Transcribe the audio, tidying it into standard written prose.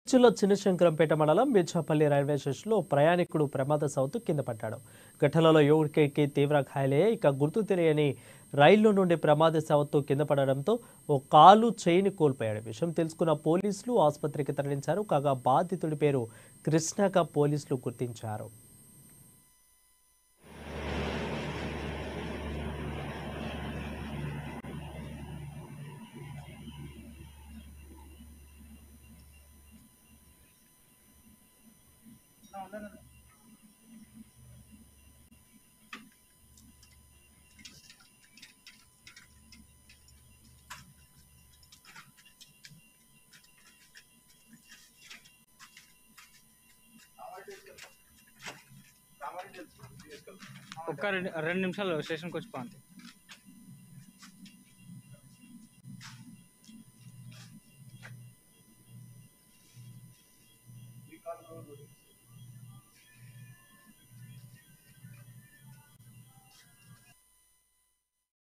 జిల్లా చిన్నశంకరంపేట మండలం బీచాపల్లి రైల్వే స్టేషన్లో ప్రయాణికుడు ప్రమాదవశాత్తు కింద పడ్డాడు. ఘటనలో యువకుడికి తీవ్ర గాయాలయ్యాయి. ఇక గుర్తు తెలియని రైల్లో నుండి ప్రమాదవశాత్తు కింద పడడంతో ఓ కాలు చేయిని కోల్పోయాడు. విషయం తెలుసుకున్న పోలీసులు ఆసుపత్రికి తరలించారు. కాగా బాధితుడి పేరు కృష్ణగా పోలీసులు గుర్తించారు. ఒక్క రెండు నిమిషాలు స్టేషన్కి వచ్చి పోండి.